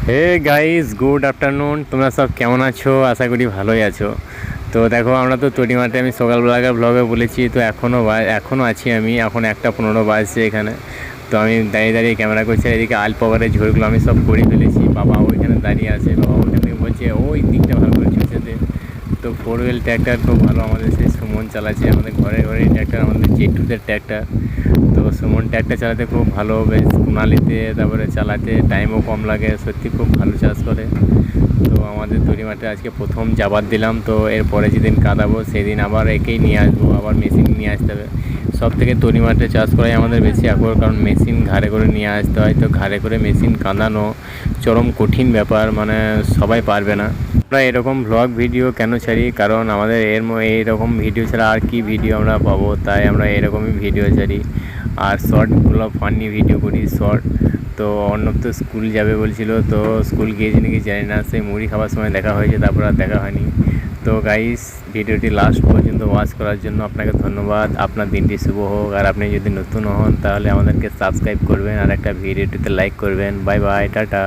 Hey guys, good afternoon. তোমরা সব কেমন আছো? আশা করি ভালোই আছো। তো দেখো, আমরা তো তড়িমাঠে আমি সকালবেলাকার ব্লগে বলেছি, তো এখনও আছি আমি। এখন 1:15 বাজছে এখানে। তো আমি দাঁড়িয়ে দাঁড়িয়ে ক্যামেরা করছি। এদিকে আলপগারের ঝোড়গুলো আমি সব করে ফেলেছি। বাবা ওইখানে দাঁড়িয়ে আছে, বাবা ওইখান থেকে বলছে ওই দিকটা ভালো করে ছুঁচে দে। তো 4 হুইল ট্র্যাক্টর খুব ভালো, আমাদের সেই সুমন চালাচ্ছে। আমাদের ঘরে ঘরে ট্র্যাক্টর, আমাদের জেঠুদের ট্র্যাক্টর। তো সুমন ট্র্যাক্টর চালাতে খুব ভালো, বেশ কুনালিতে, তারপরে চালাতে টাইমও কম লাগে, সত্যি খুব ভালো চাষ করে। তো আমাদের তৈরি মাঠে আজকে প্রথম জাবাদ দিলাম। তো এরপরে যেদিন কাঁদাবো সেদিন আবার একেই নিয়ে আসবো, আবার মেশিন নিয়ে আসতে হবে। সব থেকে তৈরি মাঠে চাষ করাই আমাদের বেশি আগ্রহ, কারণ মেশিন ঘাড়ে করে নিয়ে আসতে হয়। তো ঘাড়ে করে মেশিন কাঁদানো চরম কঠিন ব্যাপার, মানে সবাই পারবে না। আমরা এরকম ভ্লগ ভিডিও কেন ছাড়ি? কারণ আমাদের এইরকম ভিডিও ছাড়া আর কি ভিডিও আমরা পাবো, তাই আমরা এরকমই ভিডিও ছাড়ি। আর শর্টগুলো ফানি ভিডিও করি, শর্ট। তো অর্ণব তো স্কুল যাবে বলছিল, তো স্কুল গিয়েছে নাকি জানি না, সেই মুড়ি খাওয়ার সময় দেখা হয়েছে, তারপর আর দেখা হয়নি। তো গাইস, ভিডিওটি লাস্ট পর্যন্ত ওয়াচ করার জন্য আপনাকে ধন্যবাদ। আপনার দিনটি শুভ হোক। আর আপনি যদি নতুন হন তাহলে আমাদেরকে সাবস্ক্রাইব করবেন আর একটা ভিডিওটিতে লাইক করবেন। Bye bye, tata.